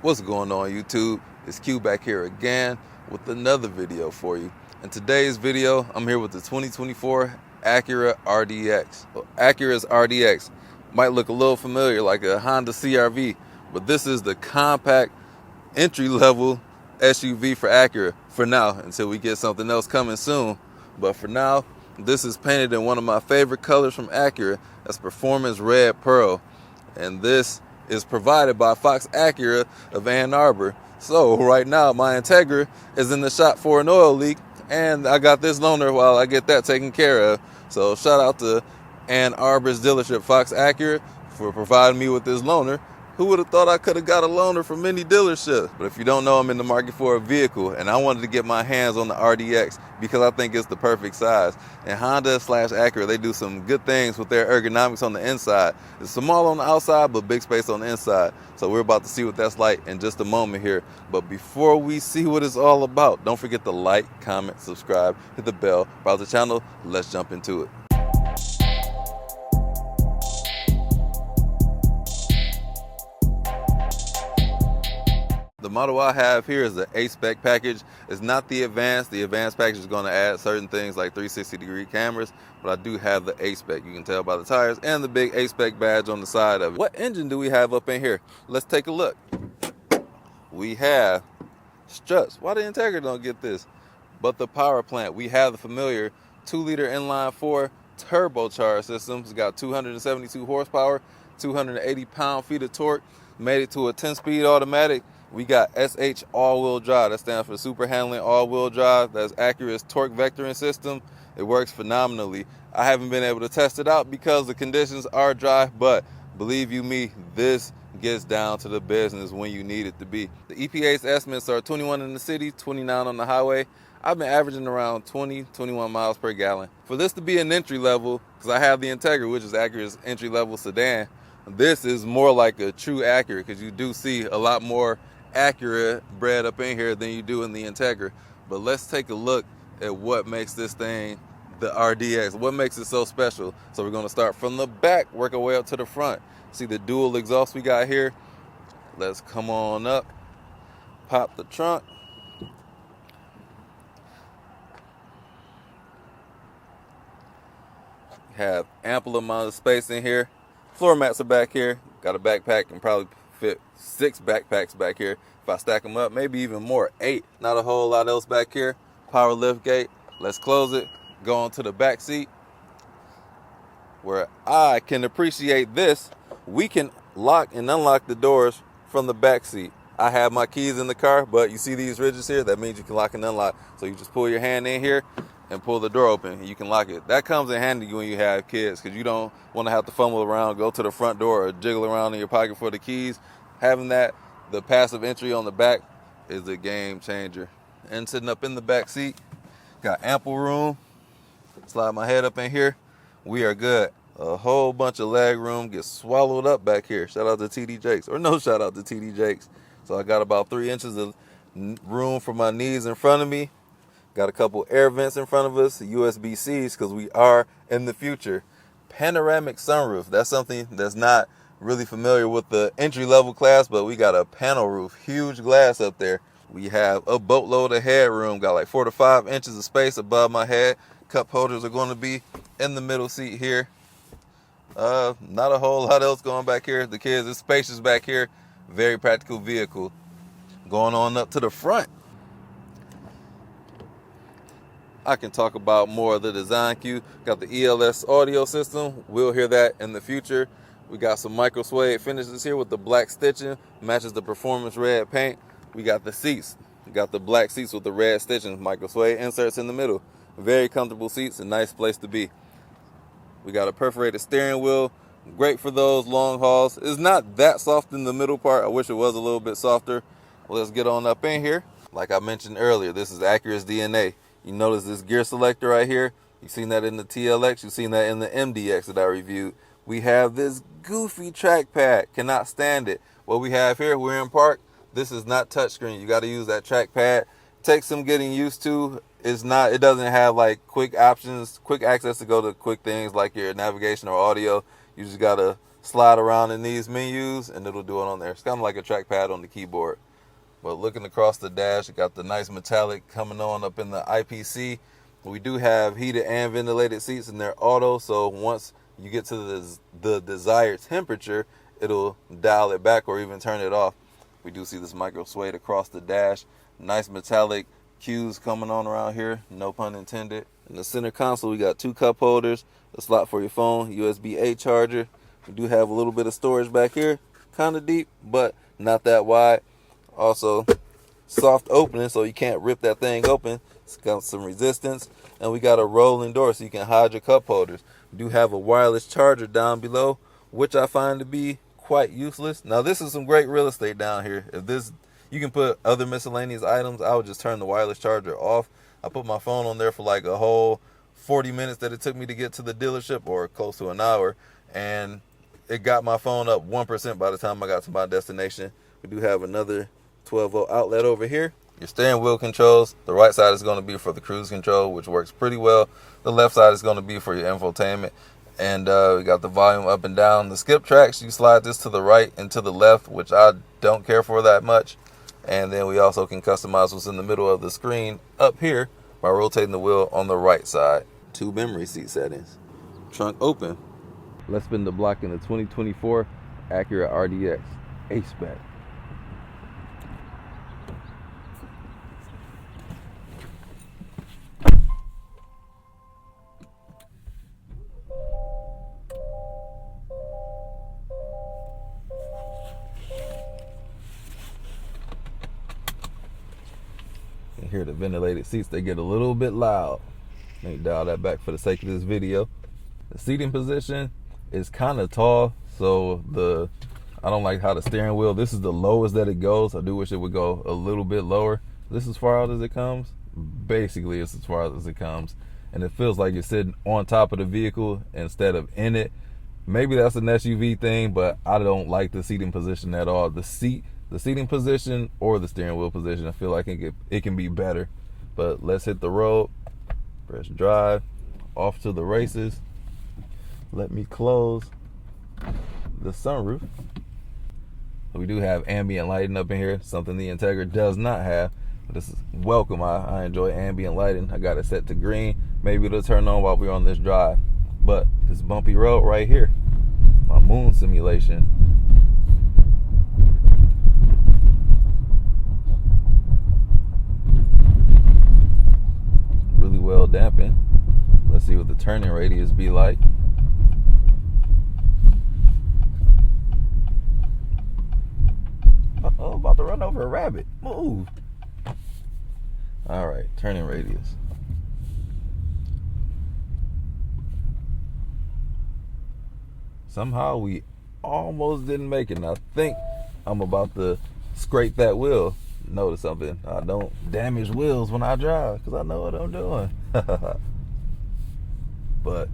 What's going on, YouTube? It's Q back here again with another video for you. In today's video, I'm here with the 2024 Acura RDX. So Acura's RDX might look a little familiar like a Honda CR-V, but this is the compact entry-level SUV for Acura for now, until we get something else coming soon. But for now, this is painted in one of my favorite colors from Acura. That's Performance Red Pearl, and this is provided by Fox Acura of Ann Arbor. So right now my Integra is in the shop for an oil leak, and I got this loaner while I get that taken care of. So shout out to Ann Arbor's dealership, Fox Acura, for providing me with this loaner. Who would have thought I could have got a loaner from any dealership? But if you don't know, I'm in the market for a vehicle, and I wanted to get my hands on the RDX because I think it's the perfect size. And Honda/Acura, they do some good things with their ergonomics on the inside. It's small on the outside, but big space on the inside. So we're about to see what that's like in just a moment here. But before we see what it's all about, don't forget to like, comment, subscribe, hit the bell, browse the channel. Let's jump into it. The model I have here is the A-Spec package. It's not the advanced. The advanced package is going to add certain things like 360-degree cameras, but I do have the A-Spec. You can tell by the tires and the big A-Spec badge on the side of it. What engine do we have up in here? Let's take a look. We have struts. Why the Integra don't get this? But the power plant. We have the familiar 2-liter inline-4 turbocharged system. It's got 272 horsepower, 280 pound-feet of torque. Made it to a 10-speed automatic. We got SH all-wheel drive. That stands for Super Handling All-Wheel Drive. That's Acura's torque vectoring system. It works phenomenally. I haven't been able to test it out because the conditions are dry, but believe you me, this gets down to the business when you need it to be. The EPA's estimates are 21 in the city, 29 on the highway. I've been averaging around 20, 21 miles per gallon. For this to be an entry level, because I have the Integra, which is Acura's entry level sedan, this is more like a true Acura, because you do see a lot more Acura bred up in here than you do in the Integra. But let's take a look at what makes this thing the RDX, what makes it so special. So we're going to start from the back, work our way up to the front. See the dual exhaust we got here? Let's come on up, pop the trunk. Have ample amount of space in here. Floor mats are back here. Got a backpack and probably fit 6 backpacks back here. If I stack them up, maybe even more, 8. Not a whole lot else back here. Power lift gate. Let's close it. Go on to the back seat, where I can appreciate this. We can lock and unlock the doors from the back seat. I have my keys in the car, but you see these ridges here? That means you can lock and unlock. So you just pull your hand in here and pull the door open, and you can lock it. That comes in handy when you have kids, because you don't want to have to fumble around, go to the front door, or jiggle around in your pocket for the keys. Having that, the passive entry on the back, is a game changer. And sitting up in the back seat, got ample room. Slide my head up in here. We are good. A whole bunch of leg room gets swallowed up back here. Shout out to TD Jakes, or no shout out to TD Jakes. So I got about 3 inches of room for my knees in front of me. Got a couple air vents in front of us, USB-Cs, because we are in the future. Panoramic sunroof. That's something that's not really familiar with the entry-level class, but we got a panel roof. Huge glass up there. We have a boatload of headroom. Got like 4 to 5 inches of space above my head. Cup holders are going to be in the middle seat here. Not a whole lot else going back here. The kids, it's spacious back here. Very practical vehicle. Going on up to the front, I can talk about more of the design cue. Got the ELS audio system. We'll hear that in the future. We got some micro suede finishes here with the black stitching. Matches the Performance red paint. We got the seats. We got the black seats with the red stitching. Micro suede inserts in the middle. Very comfortable seats. A nice place to be. We got a perforated steering wheel. Great for those long hauls. It's not that soft in the middle part. I wish it was a little bit softer. Let's get on up in here. Like I mentioned earlier, this is Acura's DNA. You notice this gear selector right here. You've seen that in the TLX. You've seen that in the MDX that I reviewed. We have this goofy trackpad. Cannot stand it. What we have here, we're in park. This is not touchscreen. You got to use that trackpad. Takes some getting used to. It doesn't have like quick options, quick access to go to quick things like your navigation or audio. You just got to slide around in these menus and it'll do it on there. It's kind of like a trackpad on the keyboard. But looking across the dash, it got the nice metallic coming on up in the IPC. We do have heated and ventilated seats, and they're auto, so once you get to the desired temperature, it'll dial it back or even turn it off. We do see this micro suede across the dash. Nice metallic cues coming on around here, no pun intended. In the center console, we got 2 cup holders, a slot for your phone, USB-A charger. We do have a little bit of storage back here, kind of deep, but not that wide. Also, soft opening, so you can't rip that thing open. It's got some resistance, and we got a rolling door so you can hide your cup holders. We do have a wireless charger down below, which I find to be quite useless. Now, this is some great real estate down here. If this, you can put other miscellaneous items, I would just turn the wireless charger off. I put my phone on there for like a whole 40 minutes that it took me to get to the dealership, or close to an hour, and it got my phone up 1% by the time I got to my destination. We do have another 12-volt outlet over here. Your steering wheel controls, the right side is going to be for the cruise control, which works pretty well. The left side is going to be for your infotainment. And we got the volume up and down. The skip tracks, you slide this to the right and to the left, which I don't care for that much. And then we also can customize what's in the middle of the screen up here by rotating the wheel on the right side. 2 memory seat settings. Trunk open. Let's spin the block in the 2024 Acura RDX H-Spec. Hear the ventilated seats, they get a little bit loud. Let me dial that back for the sake of this video. The seating position is kind of tall, so I don't like how the steering wheel, this is the lowest that it goes. I do wish it would go a little bit lower. This is as far out as it comes. Basically, it's as far out as it comes, and it feels like you're sitting on top of the vehicle instead of in it. Maybe that's an SUV thing, but I don't like the seating position at all. The seating position or the steering wheel position, I feel like it can be better. But let's hit the road. Press drive. Off to the races. Let me close the sunroof. We do have ambient lighting up in here, something the Integra does not have. But this is welcome. I enjoy ambient lighting. I got it set to green. Maybe it'll turn on while we're on this drive. But this bumpy road right here, my moon simulation. Really well dampened. Let's see what the turning radius be like. Uh-oh, about to run over a rabbit. Move. All right, turning radius. Somehow we almost didn't make it. And I think I'm about to scrape that wheel. Notice something. I don't damage wheels when I drive because I know what I'm doing. But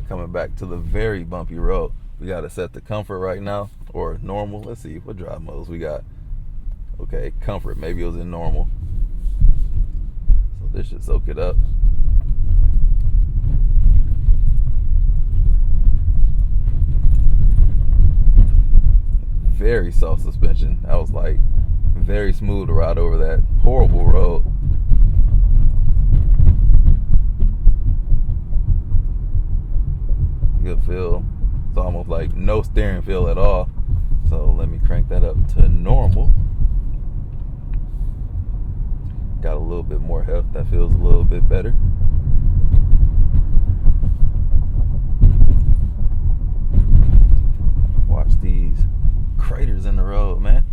coming back to the very bumpy road, we got to set the comfort right now, or normal. Let's see what drive modes we got. Okay, comfort. Maybe it was in normal. So this should soak it up. Very soft suspension. I was like very smooth to ride over that horrible road. Good feel. It's almost like no steering feel at all. So let me crank that up to normal. Got a little bit more heft. That feels a little bit better. Watch these craters in the road, man.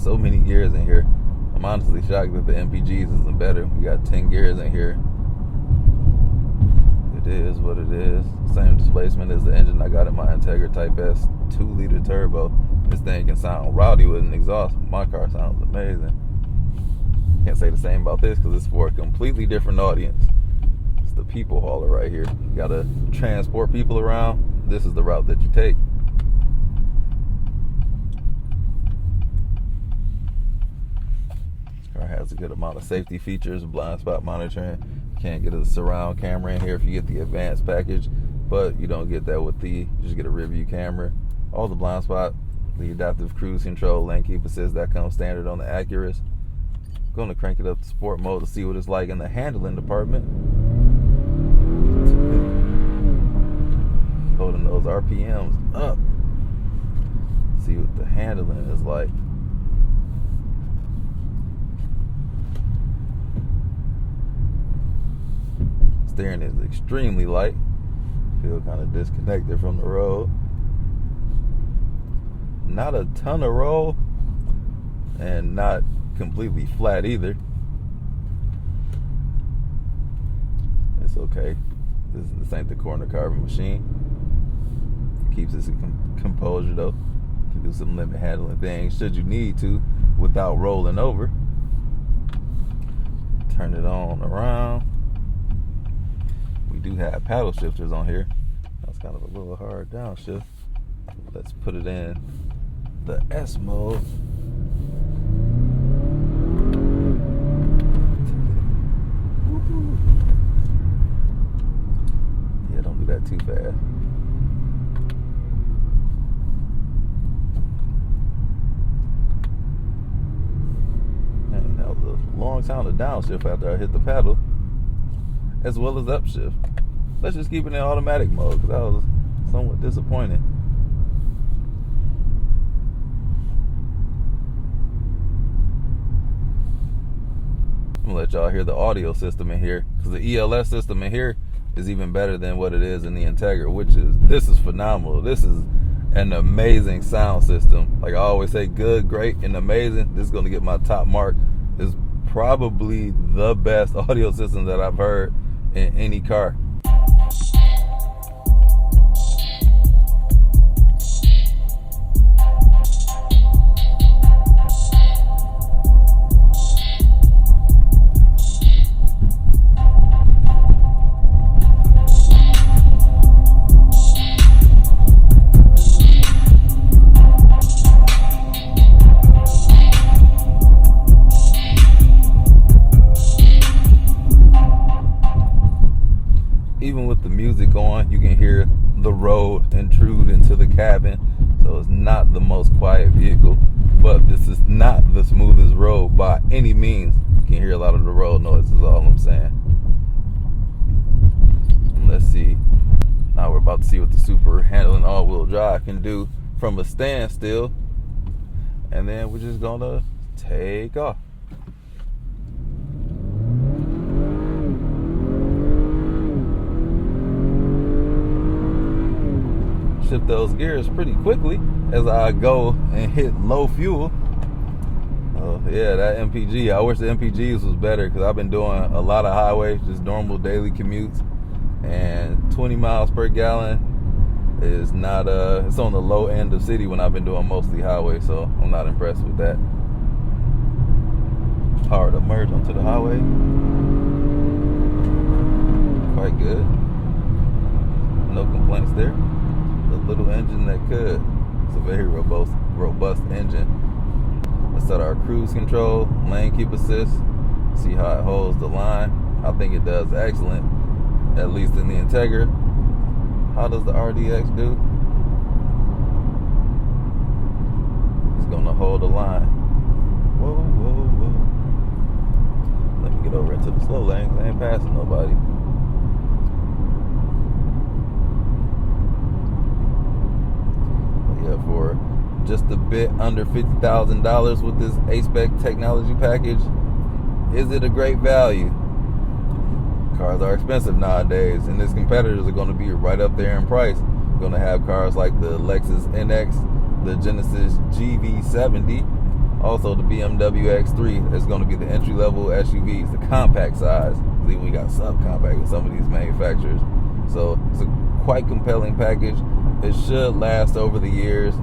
So many gears in here. I'm honestly shocked that the MPGs isn't better. We got 10 gears in here. It is what it is. Same displacement as the engine I got in my Integra Type S 2-liter turbo. This thing can sound rowdy with an exhaust. My car sounds amazing. Can't say the same about this because it's for a completely different audience. It's the people hauler right here. You gotta transport people around. This is the route that you take. Car has a good amount of safety features, blind spot monitoring. Can't get a surround camera in here if you get the advanced package, but you don't get that with you just get a rear view camera. All the blind spot, the adaptive cruise control, lane keep assist, that comes standard on the Acuras. Going to crank it up to sport mode to see what it's like in the handling department. Holding those RPMs up. See what the handling is like. Steering is extremely light. Feel kind of disconnected from the road. Not a ton of roll, and not completely flat either. It's okay. This ain't the corner carving machine. Keeps its composure though. Can do some limit handling things should you need to without rolling over. Turn it on around. We do have paddle shifters on here. That's kind of a little hard downshift. Let's put it in the S mode. Yeah, don't do that too fast. Man, that was a long time to downshift after I hit the pedal, as well as upshift. Let's just keep it in automatic mode because that was somewhat disappointing. I'm gonna let y'all hear the audio system in here because the ELS system in here is even better than what it is in the Integra, this is phenomenal. This is an amazing sound system. Like I always say, good, great, and amazing. This is gonna get my top mark. It's probably the best audio system that I've heard in any car. Even with the music on, you can hear the road intrude into the cabin. So it's not the most quiet vehicle, but this is not the smoothest road by any means. You can hear a lot of the road noise is all I'm saying. And let's see. Now we're about to see what the super handling all-wheel drive can do from a standstill. And then we're just gonna take off. Shift those gears pretty quickly as I go and hit low fuel. Oh yeah, that MPG. I wish the MPGs was better because I've been doing a lot of highway, just normal daily commutes, and 20 miles per gallon is not it's on the low end of city when I've been doing mostly highway, so I'm not impressed with that. Power to merge onto the highway. Quite good. No complaints there. Little engine that could. It's a very robust engine. Let's set our cruise control, lane keep assist, see how it holds the line. I think it does excellent, at least in the Integra. How does the RDX do? It's gonna hold the line. Whoa, whoa, whoa. Let me get over into the slow lane because I ain't passing nobody. For just a bit under $50,000 with this A-Spec technology package, is it a great value? Cars are expensive nowadays, and its competitors are going to be right up there in price. You're going to have cars like the Lexus NX, the Genesis GV70, also the BMW X3. That's going to be the entry-level SUVs, the compact size. Even we got subcompact with some of these manufacturers. So it's a quite compelling package. It should last over the years.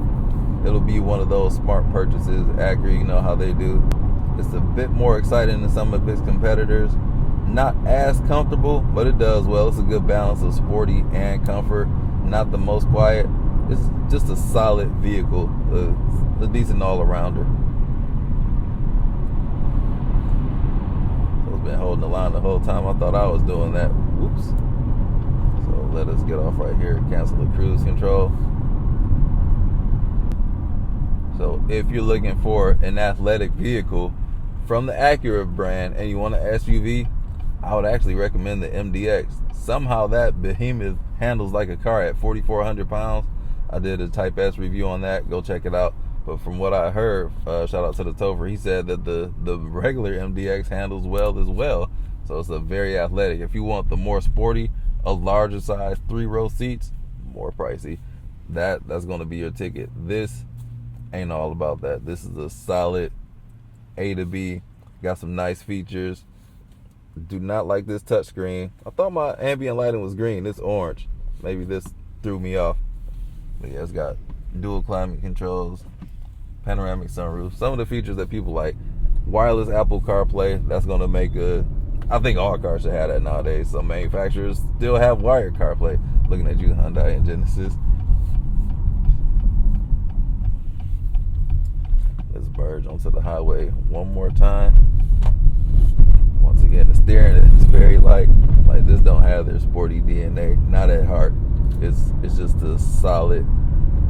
It'll be one of those smart purchases. Acura, you know how they do. It's a bit more exciting than some of its competitors. Not as comfortable, but it does well. It's a good balance of sporty and comfort. Not the most quiet. It's just a solid vehicle. A decent all-arounder. holding the line the whole time. I thought I was doing that. Whoops. So let us get off right here. Cancel the cruise control. So if you're looking for an athletic vehicle from the Acura brand and you want an SUV, I would actually recommend the MDX. Somehow that behemoth handles like a car at 4,400 pounds. I did a Type S review on that. Go check it out. But from what I heard, shout out to the Topher, he said that the regular MDX handles well as well. So it's a very athletic. If you want the more sporty, a larger size 3-row seats, more pricey. That's going to be your ticket. This ain't all about that. This is a solid A to B. Got some nice features. Do not like this touchscreen. I thought my ambient lighting was green. It's orange. Maybe this threw me off. But yeah, it's got dual climate controls, panoramic sunroof. Some of the features that people like. Wireless Apple CarPlay. That's going to make I think all cars should have that nowadays. Some manufacturers still have wired CarPlay. Looking at you, Hyundai and Genesis. Let's merge onto the highway one more time. Once again, the steering is very light. Like, this don't have their sporty DNA. Not at heart. It's just a solid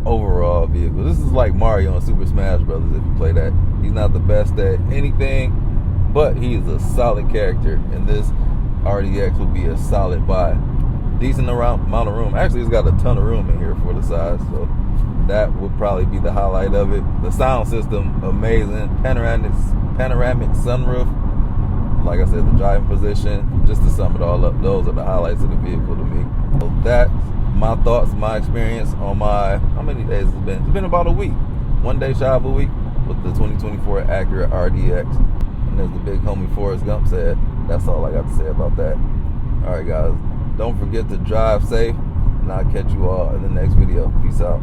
overall vehicle. This is like Mario in Super Smash Brothers. If you play that, he's not the best at anything, but he is a solid character. And this RDX would be a solid buy. Decent amount of room. Actually, it's got a ton of room in here for the size. So that would probably be the highlight of it. The sound system, amazing. Panoramic sunroof. Like I said, the driving position. Just to sum it all up, those are the highlights of the vehicle to me. So that's my thoughts, my experience on how many days it's been? It's been about a week. 1 day shy of a week with the 2024 Acura RDX. And as the big homie Forrest Gump said, that's all I got to say about that. All right, guys. Don't forget to drive safe. And I'll catch you all in the next video. Peace out.